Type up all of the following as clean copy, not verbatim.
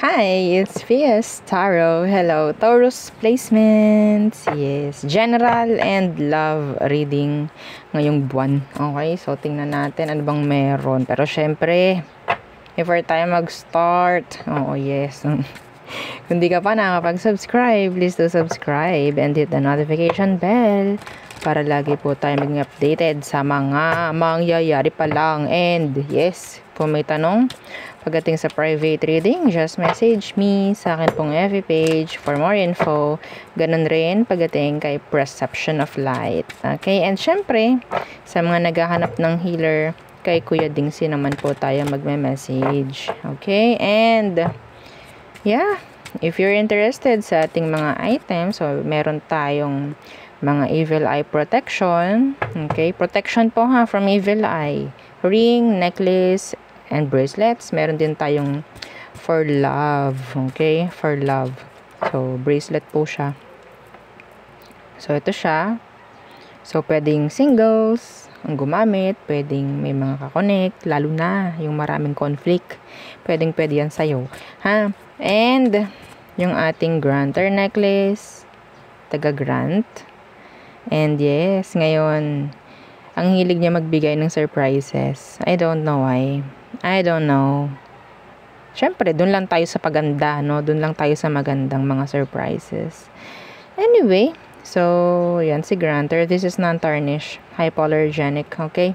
Hi, it's Vias Tarot. Hello, Taurus placements. Yes, general and love reading ngayong buwan. Okay, so tingnan natin ano bang meron. Pero syempre, before tayo mag-start, yes. Kung di ka pa nakakapag-subscribe, please do subscribe and hit the notification bell para lagi po tayo maging updated sa mga mangyayari pa lang. And yes, kung may tanong pagdating sa private reading, just message me sa akin pong FB page for more info. Ganun rin pagdating kay Perception of Light. Okay, and syempre, sa mga naghahanap ng healer, kay Kuya Dingsi naman po tayo magme-message. Okay, and yeah, if you're interested sa ating mga items, so meron tayong mga evil eye protection. Okay, protection po ha from evil eye. Ring, necklace, and bracelets. Meron din tayong for love. Okay, for love. So, bracelet po siya. So, ito siya. So, pwedeng singles ang gumamit. Pwedeng may mga kakonect. Lalo na yung maraming conflict. Pwedeng pwede yan sa'yo. Ha? And, yung ating granter necklace. Taga-grant. And yes, ngayon, ang hilig niya magbigay ng surprises. I don't know why. I don't know. Siyempre, dun lang tayo sa paganda, no? Dun lang tayo sa magandang mga surprises. Anyway, so, yan si Granter. This is non-tarnish, hypoallergenic, okay?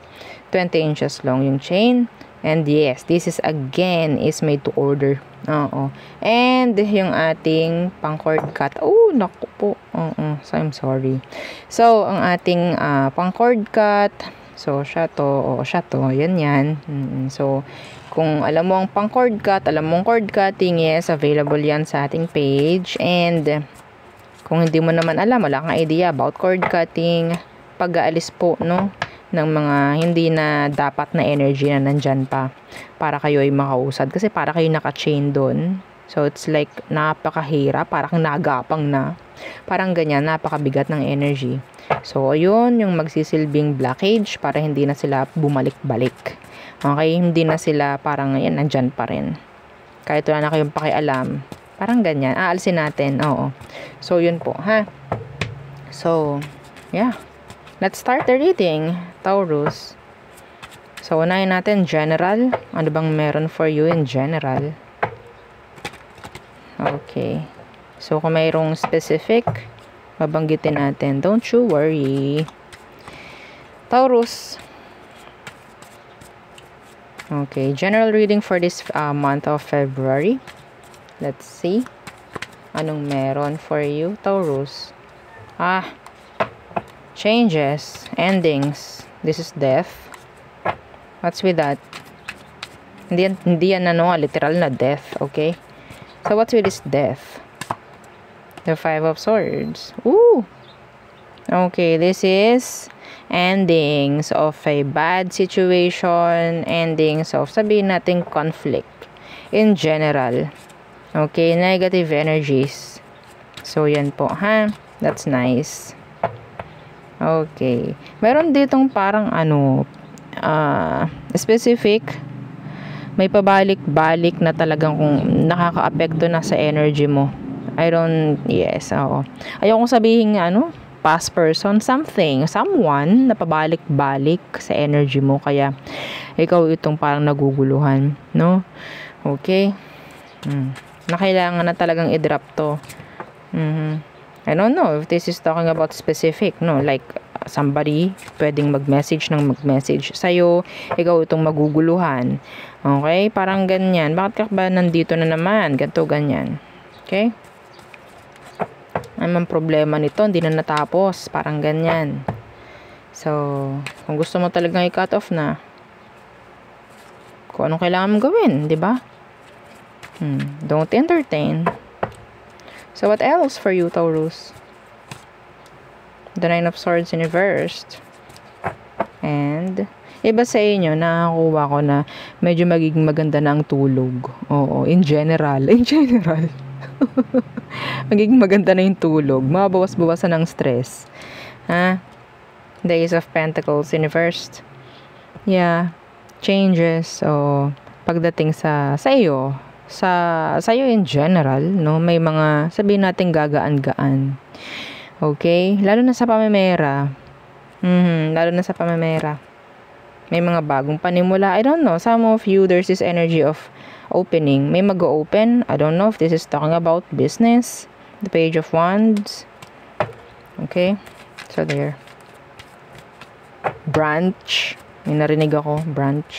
20 inches long yung chain. And yes, this is again is made to order. Oo. And yung ating pang-cord cut. Oh, naku po. So, I'm sorry. So, ang ating pang-cord cut. So, siya to. Yan. So, kung alam mo ang pang-cord cut, alam mong cord cutting, yes, available yan sa ating page. And, kung hindi mo naman alam, wala kang idea about cord cutting, pag-aalis po, no, ng mga hindi na dapat na energy na nandyan pa para kayo ay makausad. Kasi para kayo naka-chain doon. So, it's like, napakahirap, parang nagapang na. Parang ganyan, napakabigat ng energy. So, yun, yung magsisilbing blockage para hindi na sila bumalik-balik. Okay, hindi na sila parang, yan, nandyan pa rin. Kahit wala na kayong pakialam. Parang ganyan. Aalisin natin, oo. So, yun po, ha? So, yeah. Let's start the reading, Taurus. So, unahin natin general. Ano bang meron for you in general? Okay. So, kung mayroong specific, babanggitin natin. Don't you worry. Taurus. Okay. General reading for this month of February. Let's see. Anong meron for you, Taurus? Changes, endings. This is death. What's with that? Hindi yan literal na death, okay? So, what's with this death? The Five of Swords. Ooh! Okay, this is endings of a bad situation, endings of, sabihin natin, conflict. In general. Okay, negative energies. So, yan po, ha? That's nice. Okay. Meron ditong parang specific, may pabalik-balik na talagang kung nakaka-apekto na sa energy mo. Ayokong sabihin past person, someone na pabalik-balik sa energy mo. Kaya, ikaw itong parang naguguluhan, no? Okay? Na kailangan na talagang i-drop to. I don't know if this is talking about specific, no? Like, somebody pwedeng mag-message sa'yo, ikaw itong maguguluhan. Okay? Parang ganyan. Bakit ka ba nandito na naman? Ganto, ganyan. Okay? Ano ang problema nito? Hindi na natapos. Parang ganyan. So, kung gusto mo talagang i-cut off na, kung anong kailangan mong gawin, di ba? Don't entertain. So, what else for you, Taurus? The Nine of Swords reversed. And, iba sa inyo, nakakuha ko na medyo magiging maganda na ang tulog. Oo, in general. Magiging maganda na yung tulog. Mabawas-bawasan ng stress. Ha? The Ace of Pentacles reversed. Yeah. Changes. So, pagdating sa iyo, sa'yo in general, no? May mga, sabihin natin gagaan-gaan. Okay? Lalo na sa pamemera. Lalo na sa pamemera. May mga bagong panimula. I don't know. Some of you, there's this energy of opening. May mag-open. I don't know if this is talking about business. The Page of Wands. Okay? So, there. Branch. May narinig ako. Branch.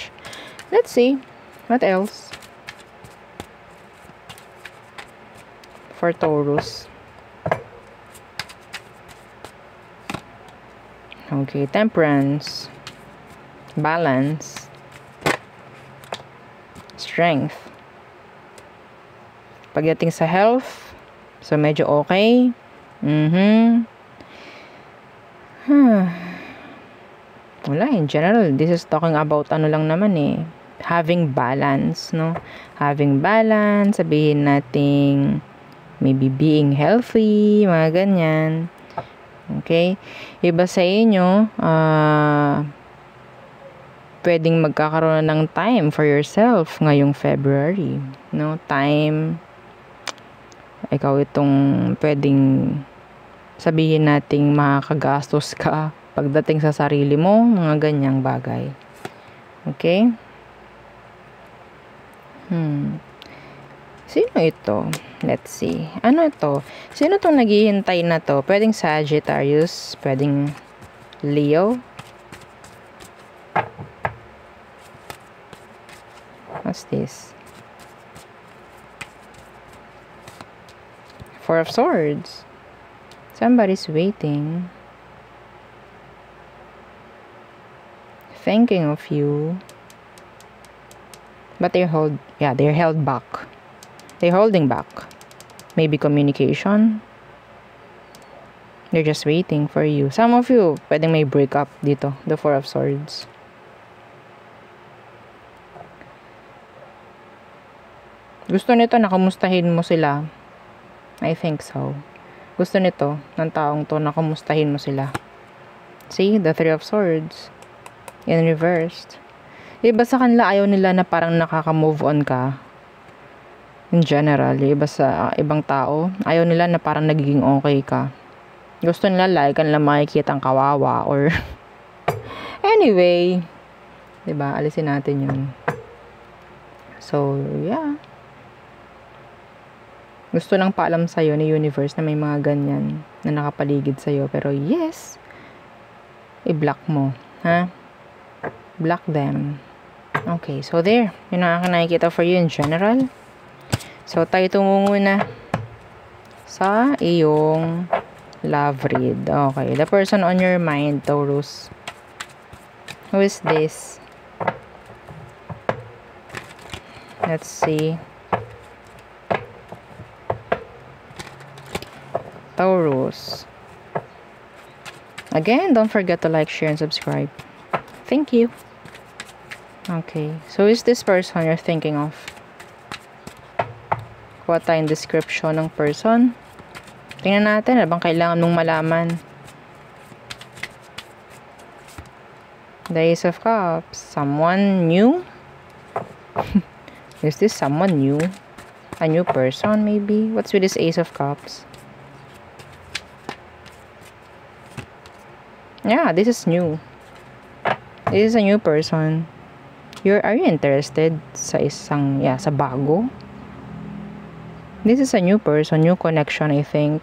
Let's see. What else? For Taurus. Okay, temperance, balance, strength. Pagdating sa health, so medyo okay. Wala, in general, this is talking about ano lang naman eh, having balance, no? Having balance, sabihin nating maybe being healthy, mga ganyan. Okay? Iba sa inyo, pwedeng magkakaroon ng time for yourself ngayong February. No? Time, ikaw itong pwedeng sabihin nating makakagastos ka pagdating sa sarili mo, mga ganyang bagay. Okay? Sino ito? Let's see. Ano ito? Sino itong naghihintay na to? Pwedeng Sagittarius. Pwedeng Leo. What's this? Four of Swords. Somebody's waiting. Thinking of you. But they're held back. They're holding back. Maybe communication. They're just waiting for you. Some of you, pwedeng may breakup dito. The Four of Swords. Gusto nito na kamustahin mo sila. I think so. Gusto nito, ng taong to, na kamustahin mo sila. See? The Three of Swords. In reversed. Iba sa kanila, ayaw nila na parang nakaka-move on ka. In general, iba sa ibang tao, ayaw nila na parang nagiging okay ka. Gusto nila like ka nila makikita ang kawawa or anyway, 'di ba? Alisin natin 'yun. So, yeah. Gusto lang paalam sa iyo ni universe na may mga ganyan na nakapaligid sa iyo, pero yes, i-block mo, ha? Block them. Okay, so there. Yun ang aking nakikita for you in general. So, tayo tungo na sa iyong love read. Okay, the person on your mind, Taurus. Who is this? Let's see. Taurus. Again, don't forget to like, share, and subscribe. Thank you. Okay, so is this person you're thinking of? Kuha tayong description ng person. Tingnan natin, ano bang kailangan mong malaman? The Ace of Cups. Someone new? Is this someone new? A new person, maybe? What's with this Ace of Cups? Yeah, this is new. This is a new person. Are you interested sa isang, sa bago? This is a new person, new connection, I think.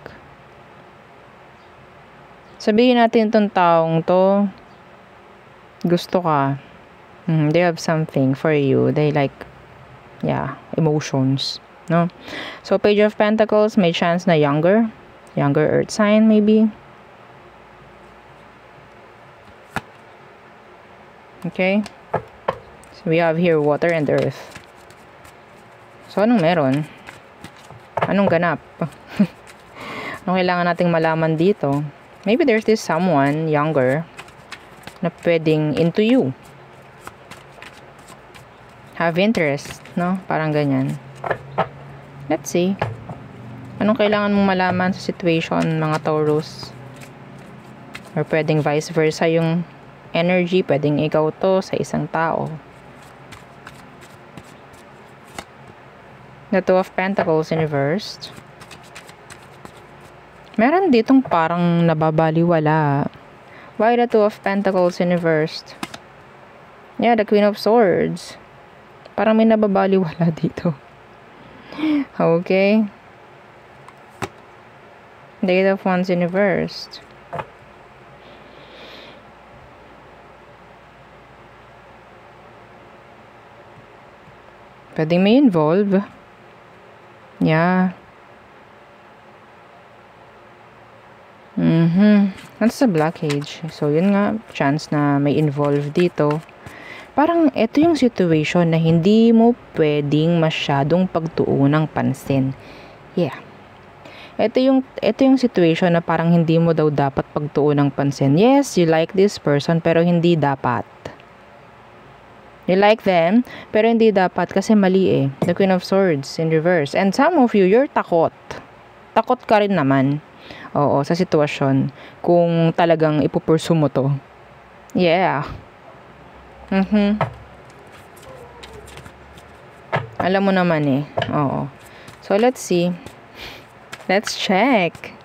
Sabihin natin itong taong to, gusto ka. They have something for you. They like, emotions, no? So, Page of Pentacles, may chance na younger earth sign, maybe. Okay? So, we have here water and earth. So, anong meron? Anong ganap? Anong kailangan nating malaman dito? Maybe there's this someone younger na pwedeng into you. Have interest, no? Parang ganyan. Let's see. Anong kailangan mong malaman sa situation, mga Taurus? Or pwedeng vice versa yung energy. Pwedeng ikaw to sa isang tao. The Two of Pentacles in reversed. Meron ditong parang nababaliwala. Why the Two of Pentacles in reversed? Yeah, the Queen of Swords. Parang may nababaliwala dito. Okay. The Eight of Wands in reversed. Pwedeng may involve. Yeah. That's the blockage. So, yun nga, chance na may involve dito. Parang, ito yung situation na hindi mo pwedeng masyadong pagtuon ng pansin. Yeah. Ito yung situation na parang hindi mo daw dapat pagtuon ng pansin. Yes, you like this person, pero hindi dapat. You like them, pero hindi dapat kasi mali eh. The Queen of Swords in reverse. And some of you, you're takot. Takot ka rin naman. Oo, sa sitwasyon. Kung talagang ipupursu mo to. Yeah. Alam mo naman eh. Oo. So, let's see. Let's check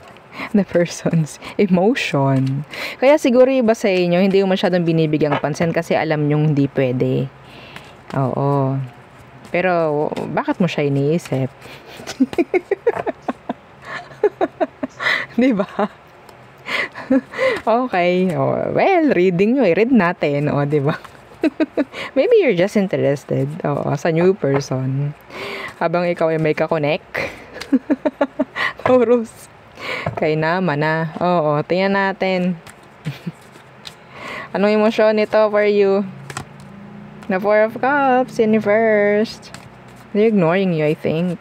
the person's emotion. Kaya siguro iba sa inyo, hindi mo masyadong binibigyang pansin kasi alam nyong hindi pwede. Oo. Pero, bakit mo siya iniisip? Diba? Okay. Oh, well, reading nyo. Read natin. O, diba? Maybe you're just interested. Oo, sa new person. Habang ikaw ay may kakonek. Taurus. Kay naman na. Oo, tingnan natin. Anong emosyon nito for you? The Four of Cups in reversed. They're ignoring you, I think.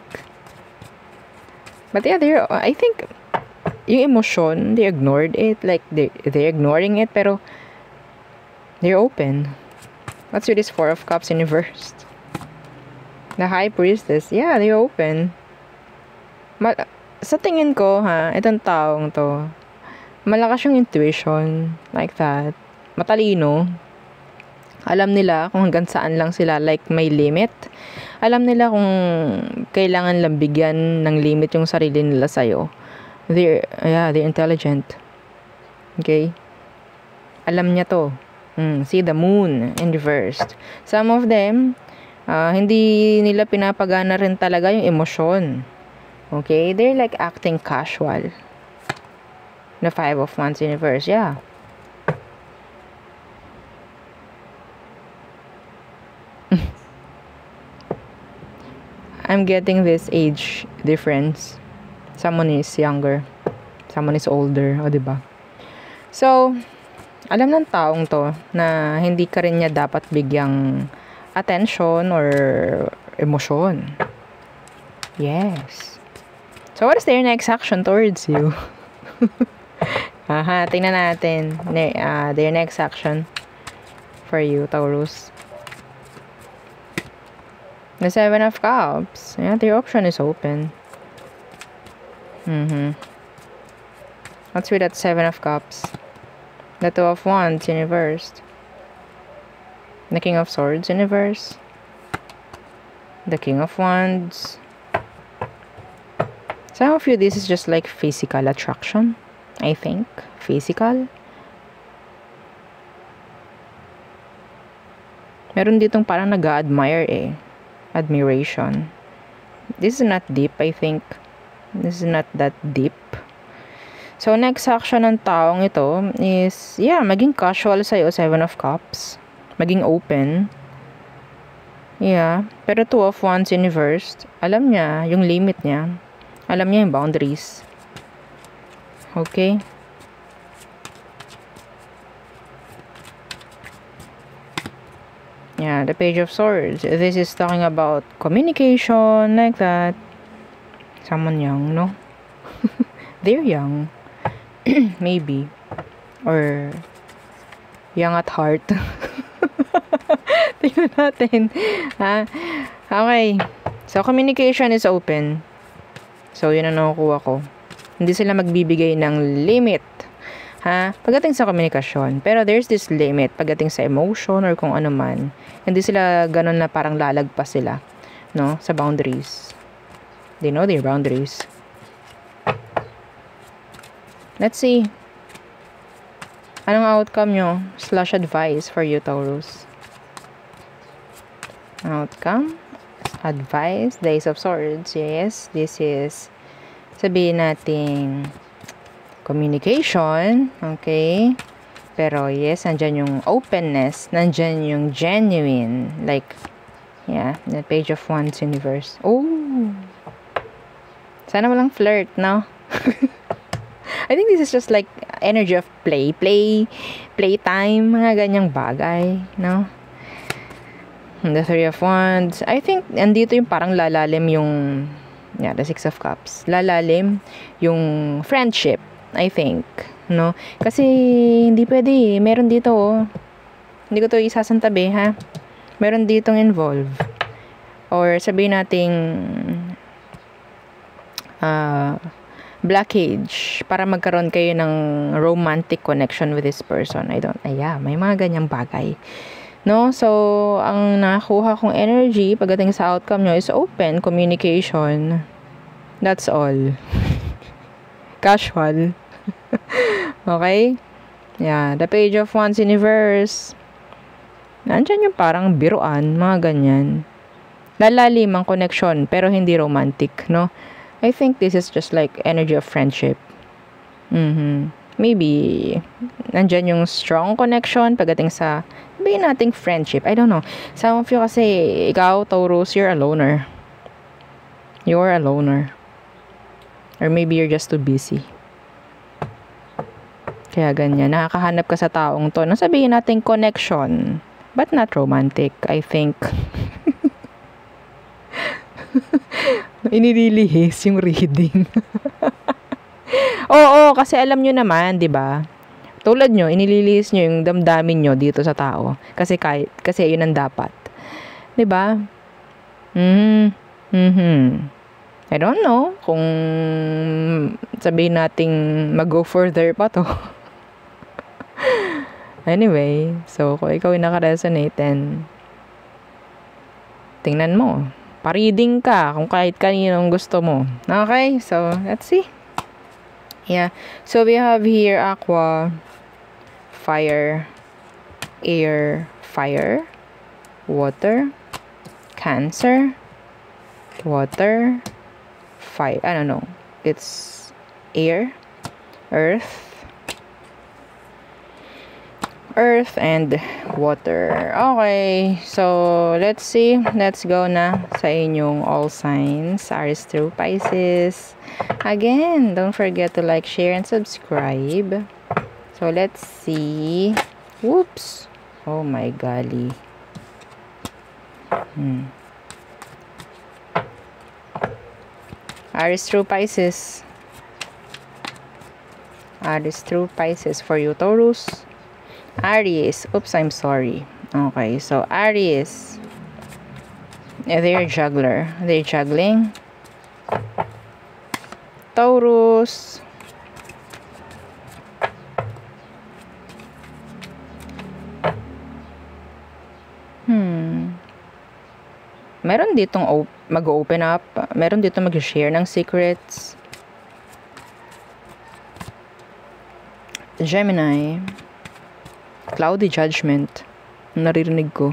But yeah, I think yung emotion, they ignored it. Like, they're ignoring it, pero they're open. What's with this Four of Cups in reversed? The High Priestess. Yeah, they're open. Sa tingin ko, itong taong to, malakas yung intuition. Like that. Matalino. Alam nila kung hanggang saan lang sila. Like, may limit. Alam nila kung kailangan lang bigyan ng limit yung sarili nila sa'yo. They're intelligent. Okay? Alam niya to. See the Moon in reversed. Some of them, hindi nila pinapagana rin talaga yung emosyon. Okay? They're like acting casual. The Five of Wands in reverse. Yeah. I'm getting this age difference. Someone is younger. Someone is older. O, diba? So, alam ng taong to na hindi ka rin niya dapat bigyang attention or emosyon. Yes. So, what is their next action towards you? Tingnan natin. Their next action for you, Taurus. The Seven of Cups. Yeah, their option is open. What's with that Seven of Cups? The Two of Wands in reversed. The King of Swords in reverse. The King of Wands. Some of you, this is just like physical attraction. I think. Physical. Meron ditong parang nag-a-admire eh. Admiration. This is not deep, I think. This is not that deep. So, next action ng taong ito is, yeah, maging casual sa'yo, Seven of Cups. Maging open. Yeah. Pero Two of Wands in reversed. Alam niya yung limit niya. Alam niya yung boundaries. Okay? Yeah, the Page of Swords. This is talking about communication, like that. Someone young, no? They're young. Maybe. Or young at heart. Tingnan natin. Okay. So, communication is open. So, yun ang nakukuha ko. Hindi sila magbibigay ng limit. Pagdating sa komunikasyon. Pero there's this limit. Pagdating sa emotion or kung ano man. Hindi sila ganun na parang lalagpas sila. No? Sa boundaries. They know their boundaries. Let's see. Anong outcome nyo? / advice for you, Taurus. Outcome. Advice. The Ace of Swords. Yes. This is, sabihin natin, communication. Okay. Pero yes, nandyan yung openness. Nandyan yung genuine. Like, yeah. The Page of Wands universe. Oh! Sana walang flirt, no? I think this is just like energy of playtime, mga ganyang bagay, no? The Three of Wands. I think, andito yung parang lalalim yung, yeah, the Six of Cups. Lalalim yung friendship, I think, no? Kasi, hindi pwede, meron dito, oh. Hindi ko to isasantabi, ha? Meron ditong involve. Or, sabihin nating, blockage para magkaroon kayo ng romantic connection with this person. May mga ganyang bagay. No? So, ang nakuha kong energy pagdating sa outcome nyo is open communication. That's all. Casual. Okay? Yeah. The Page of Wands universe. Nandyan yung parang biruan, mga ganyan. Lalalim ang connection, pero hindi romantic, no? I think this is just like energy of friendship. Maybe, nandyan yung strong connection pagdating sa, sabihin nating friendship. I don't know. Some of you kasi, ikaw, Taurus, you're a loner. You're a loner. Or maybe you're just too busy. Kaya ganyan. Nakakahanap ka sa taong to. Sabihin nating connection. But not romantic, I think. Inililihis yung reading. Oo, kasi alam nyo naman, 'di ba? Tulad nyo, inililihis nyo yung damdamin nyo dito sa tao. Kasi yun ang dapat. 'Di ba? I don't know kung sabihin nating mag-go further pa to. Anyway, so kung ikaw yung naka-resonate, then tingnan mo. Pa-reading ka kung kahit kaninong gusto mo. Okay, so let's see. Yeah, so we have here aqua, fire, air, fire, water, Cancer, water, fire. I don't know. It's air, earth, and water. Okay, so let's see. Let's go na sa inyong all signs. Aries through Pisces. Again, don't forget to like, share, and subscribe. So let's see. Whoops. Oh my golly. Aries through Pisces. Aries through Pisces for you, Taurus. Aries. Oops, I'm sorry. Okay, so Aries. They're juggler. They're juggling. Taurus. Meron ditong mag-open up. Meron ditong mag-share ng secrets. Gemini. Cloudy judgment. Naririnig ko.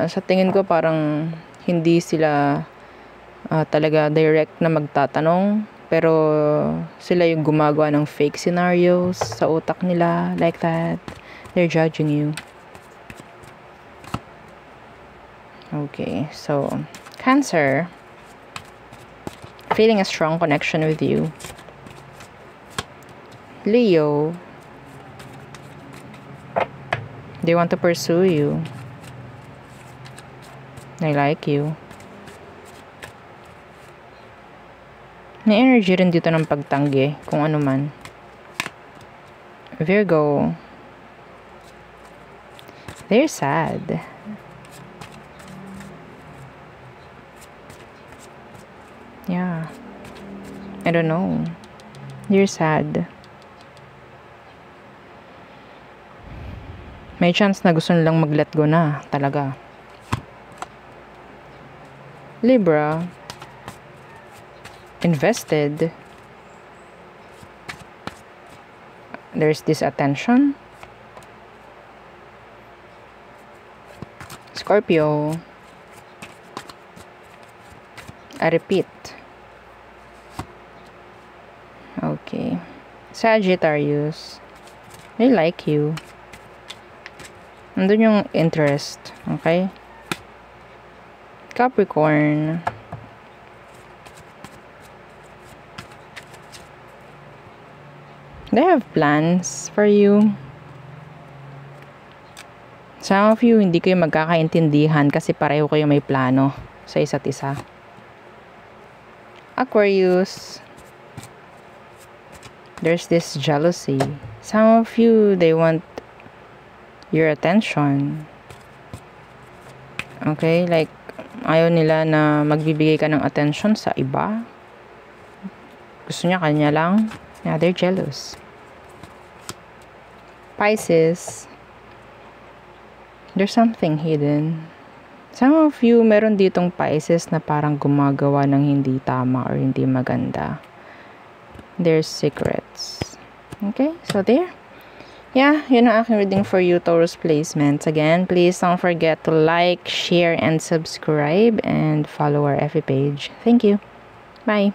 Sa tingin ko parang hindi sila talaga direct na magtatanong. Pero sila yung gumagawa ng fake scenarios sa utak nila. Like that. They're judging you. Okay, so Cancer, feeling a strong connection with you. Leo, they want to pursue you. They like you. May energy rin dito ng pagtanggi, kung ano man. Virgo, they're sad. Yeah. I don't know. You're sad. May chance na gusto nilang mag-let go na. Talaga. Libra, invested. There's this attention. Scorpio, I repeat. Okay. Sagittarius, they like you. Nandun yung interest. Okay? Capricorn, they have plans for you. Some of you, hindi kayo magkakaintindihan kasi pareho kayo may plano sa isa't isa. Aquarius, there's this jealousy. Some of you, they want your attention. Okay? Like, ayaw nila na magbibigay ka ng attention sa iba. Gusto niya kanya lang. Yeah, they're jealous. Pisces, there's something hidden. Some of you, meron ditong Pisces na parang gumagawa ng hindi tama or hindi maganda. There's secrets. Okay, so there. Yeah, yun ang aking reading for you, Taurus placements. Again, please don't forget to like, share, and subscribe, and follow our FB page. Thank you. Bye.